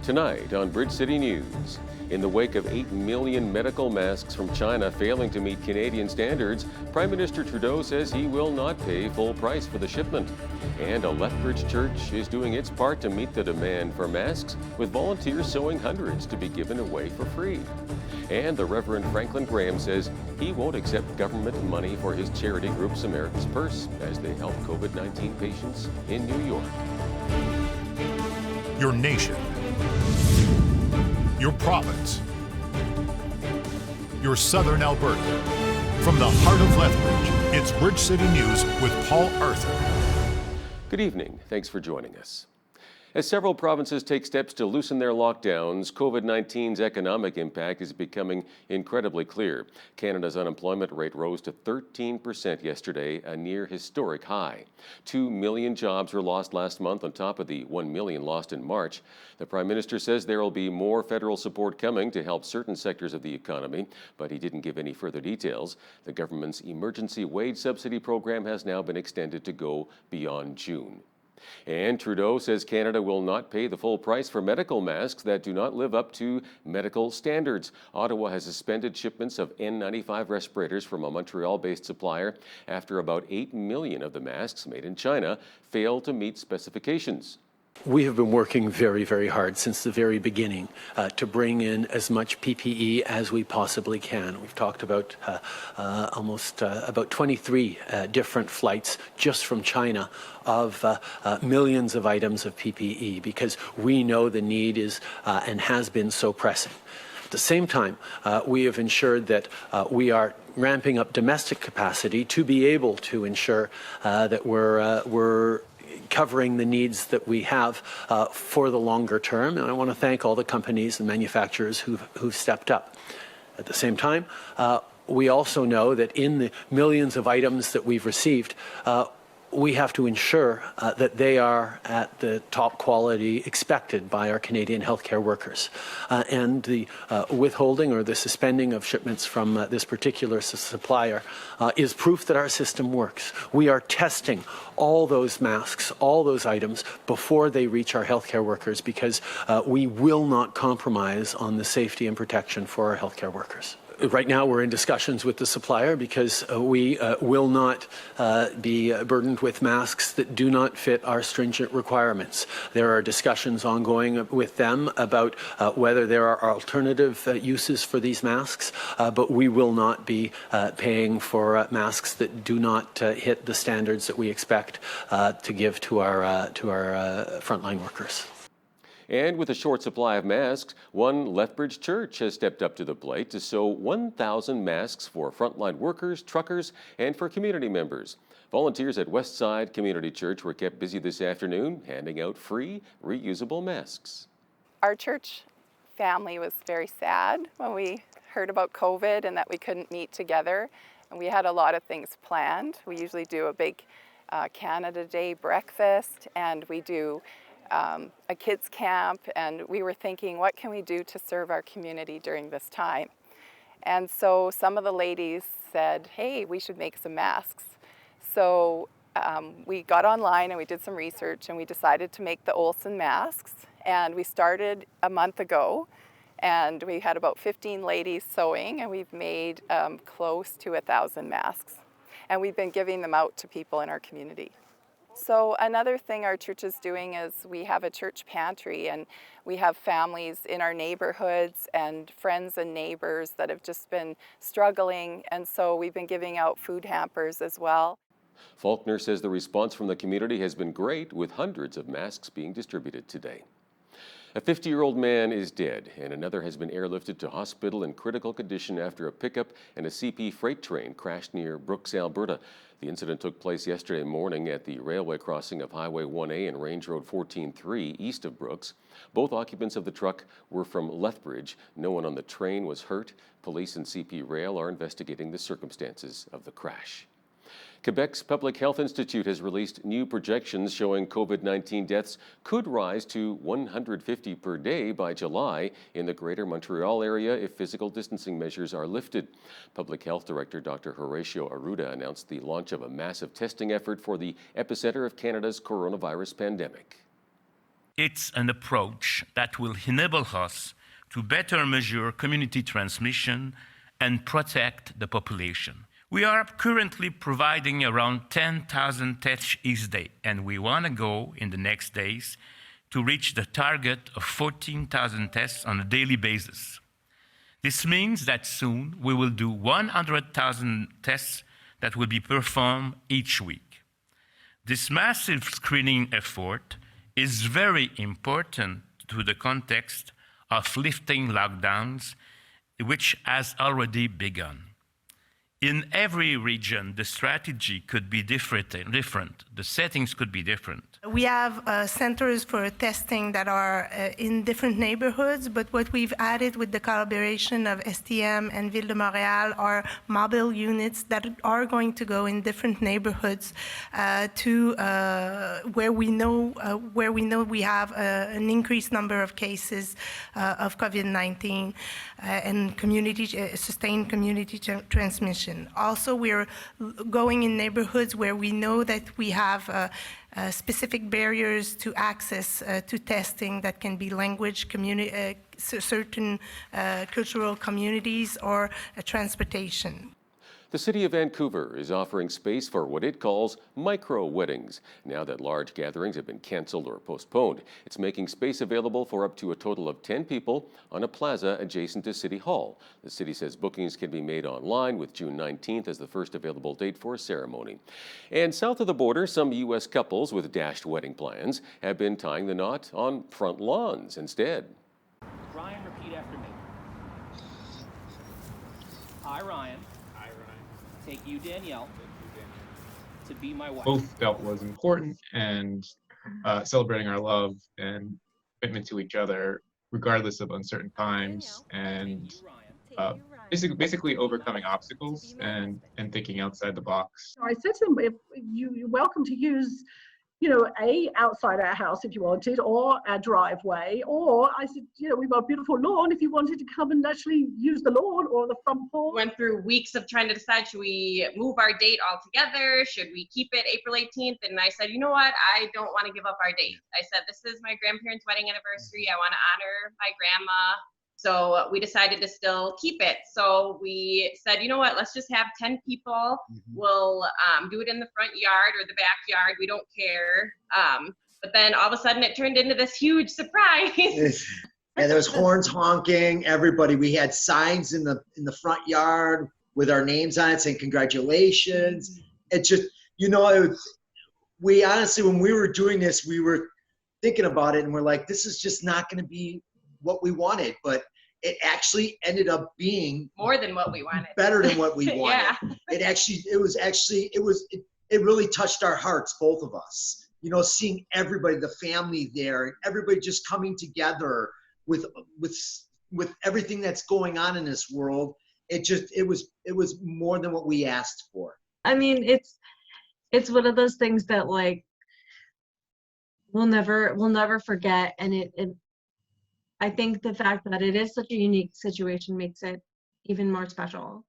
Tonight on Bridge City News, in the wake of 8 million medical masks from China failing to meet Canadian standards, Prime Minister Trudeau says he will not pay full price for the shipment. And a Lethbridge church is doing its part to meet the demand for masks, with volunteers sewing hundreds to be given away for free. And the Reverend Franklin Graham says he won't accept government money for his charity group Samaritan's Purse as they help COVID-19 patients in New York. Your nation, your province, your southern Alberta. From the heart of Lethbridge, it's Bridge City News with Paul Arthur. Good evening. Thanks for joining us. As several provinces take steps to loosen their lockdowns, COVID-19's economic impact is becoming incredibly clear. Canada's unemployment rate rose to 13% yesterday, a near historic high. 2 million jobs were lost last month on top of the 1 million lost in March. The Prime Minister says there will be more federal support coming to help certain sectors of the economy, but he didn't give any further details. The government's emergency wage subsidy program has now been extended to go beyond June. And Trudeau says Canada will not pay the full price for medical masks that do not live up to medical standards. Ottawa has suspended shipments of N95 respirators from a Montreal-based supplier after about 8 million of the masks made in China failed to meet specifications. We have been working very, very hard since the very beginning to bring in as much PPE as we possibly can. We've talked about about 23 different flights just from China of millions of items of PPE because we know the need is and has been so pressing. At the same time, we have ensured that we are ramping up domestic capacity to be able to ensure that we're covering the needs that we have for the longer term. And I want to thank all the companies and manufacturers who've stepped up. At the same time, we also know that in the millions of items that we've received, we have to ensure that they are at the top quality expected by our Canadian healthcare workers. And the withholding or the suspending of shipments from this particular supplier is proof that our system works. We are testing all those masks, all those items before they reach our healthcare workers because we will not compromise on the safety and protection for our healthcare workers. Right now, we're in discussions with the supplier because we will not be burdened with masks that do not fit our stringent requirements. There are discussions ongoing with them about whether there are alternative uses for these masks, but we will not be paying for masks that do not hit the standards that we expect to give to our frontline workers. And with a short supply of masks, one Lethbridge church has stepped up to the plate to sew 1,000 masks for frontline workers, truckers, and for community members. Volunteers at Westside Community Church were kept busy this afternoon, handing out free, reusable masks. Our church family was very sad when we heard about COVID and that we couldn't meet together. And we had a lot of things planned. We usually do a big Canada Day breakfast, and we do a kids camp, and we were thinking, what can we do to serve our community during this time? And so some of the ladies said, hey, we should make some masks. So we got online and we did some research and we decided to make the Olsen masks, and we started a month ago, and we had about 15 ladies sewing, and we've made close to 1,000 masks, and we've been giving them out to people in our community. So another thing our church is doing is we have a church pantry, and we have families in our neighborhoods and friends and neighbors that have just been struggling, and so we've been giving out food hampers as well. Faulkner says the response from the community has been great, with hundreds of masks being distributed today. A 50-year-old man is dead, and another has been airlifted to hospital in critical condition after a pickup and a CP freight train crashed near Brooks, Alberta. The incident took place yesterday morning at the railway crossing of Highway 1A and Range Road 14-3 east of Brooks. Both occupants of the truck were from Lethbridge. No one on the train was hurt. Police and CP Rail are investigating the circumstances of the crash. Quebec's Public Health Institute has released new projections showing COVID-19 deaths could rise to 150 per day by July in the Greater Montreal area if physical distancing measures are lifted. Public Health Director Dr. Horacio Arruda announced the launch of a massive testing effort for the epicenter of Canada's coronavirus pandemic. It's an approach that will enable us to better measure community transmission and protect the population. We are currently providing around 10,000 tests each day, and we want to go in the next days to reach the target of 14,000 tests on a daily basis. This means that soon we will do 100,000 tests that will be performed each week. This massive screening effort is very important to the context of lifting lockdowns, which has already begun. In every region, the strategy could be different. The settings could be different. We have centers for testing that are in different neighborhoods, but what we've added with the collaboration of STM and Ville de Montréal are mobile units that are going to go in different neighborhoods to where we know we have an increased number of cases of COVID-19 and sustained community transmission. Also, we're going in neighborhoods where we know that we have specific barriers to access to testing that can be language, certain cultural communities, or transportation. The City of Vancouver is offering space for what it calls micro-weddings. Now that large gatherings have been cancelled or postponed, it's making space available for up to a total of 10 people on a plaza adjacent to City Hall. The city says bookings can be made online, with June 19th as the first available date for a ceremony. And south of the border, some U.S. couples with dashed wedding plans have been tying the knot on front lawns instead. Ryan, repeat after me. I, Ryan, take you, Danielle, to be my wife. Both felt was important, and celebrating our love and commitment to each other, regardless of uncertain times, and basically overcoming obstacles and thinking outside the box. I said to them, if you're welcome to use, outside our house if you wanted, or our driveway, or I said, we've got a beautiful lawn if you wanted to come and actually use the lawn or the front porch. Went through weeks of trying to decide, should we move our date altogether? Should we keep it April 18th? And I said, you know what? I don't want to give up our date. I said, this is my grandparents' wedding anniversary. I want to honor my grandma. So we decided to still keep it. So we said, you know what, let's just have 10 people. We'll do it in the front yard or the backyard. We don't care. But then all of a sudden it turned into this huge surprise. And there was horns honking, everybody. We had signs in the front yard with our names on it saying congratulations. It just, we honestly, when we were doing this, we were thinking about it and we're like, this is just not going to be what we wanted, but it actually ended up being more than what we wanted, better than what we wanted. Yeah. It really touched our hearts, both of us, seeing everybody, the family there, everybody just coming together with everything that's going on in this world. It was more than what we asked for. I mean, it's one of those things that we'll never forget. And I think the fact that it is such a unique situation makes it even more special.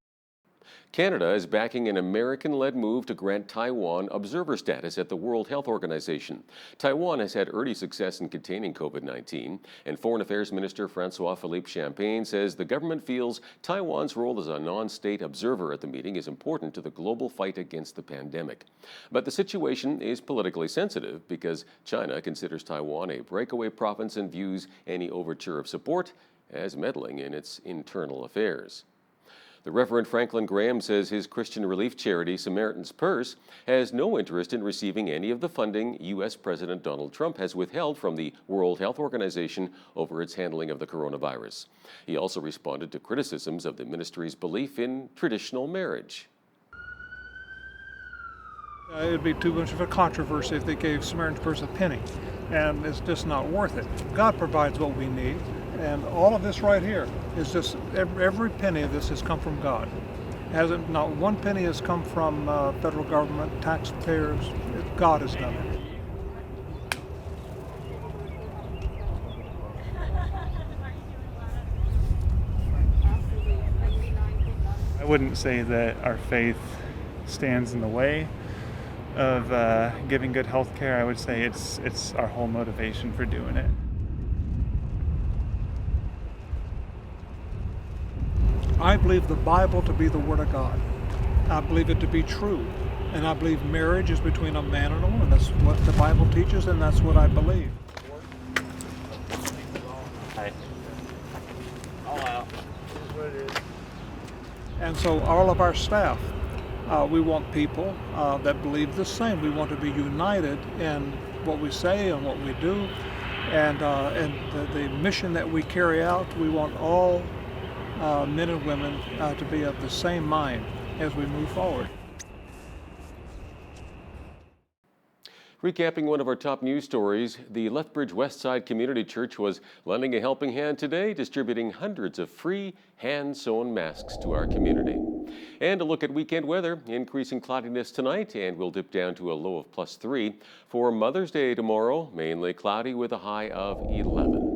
Canada is backing an American-led move to grant Taiwan observer status at the World Health Organization. Taiwan has had early success in containing COVID-19, and Foreign Affairs Minister François-Philippe Champagne says the government feels Taiwan's role as a non-state observer at the meeting is important to the global fight against the pandemic. But the situation is politically sensitive because China considers Taiwan a breakaway province and views any overture of support as meddling in its internal affairs. The Reverend Franklin Graham says his Christian relief charity, Samaritan's Purse, has no interest in receiving any of the funding U.S. President Donald Trump has withheld from the World Health Organization over its handling of the coronavirus. He also responded to criticisms of the ministry's belief in traditional marriage. It would be too much of a controversy if they gave Samaritan's Purse a penny, and it's just not worth it. God provides what we need. And all of this right here is just, every penny of this has come from God. Not one penny has come from federal government, taxpayers. God has done it. I wouldn't say that our faith stands in the way of giving good health care, I would say it's our whole motivation for doing it. I believe the Bible to be the Word of God. I believe it to be true. And I believe marriage is between a man and a woman. That's what the Bible teaches, and that's what I believe. Hi. All out. Here's what it is. And so all of our staff, we want people that believe the same. We want to be united in what we say and what we do. And the mission that we carry out, we want all men and women to be of the same mind as we move forward. Recapping one of our top news stories, the Lethbridge Westside Community Church was lending a helping hand today, distributing hundreds of free hand-sewn masks to our community. And a look at weekend weather, increasing cloudiness tonight, and we'll dip down to a low of +3. For Mother's Day tomorrow, mainly cloudy with a high of 11.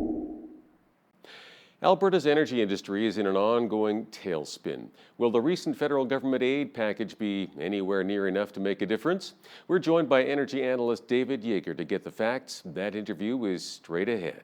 Alberta's energy industry is in an ongoing tailspin. Will the recent federal government aid package be anywhere near enough to make a difference? We're joined by energy analyst David Yeager to get the facts. That interview is straight ahead.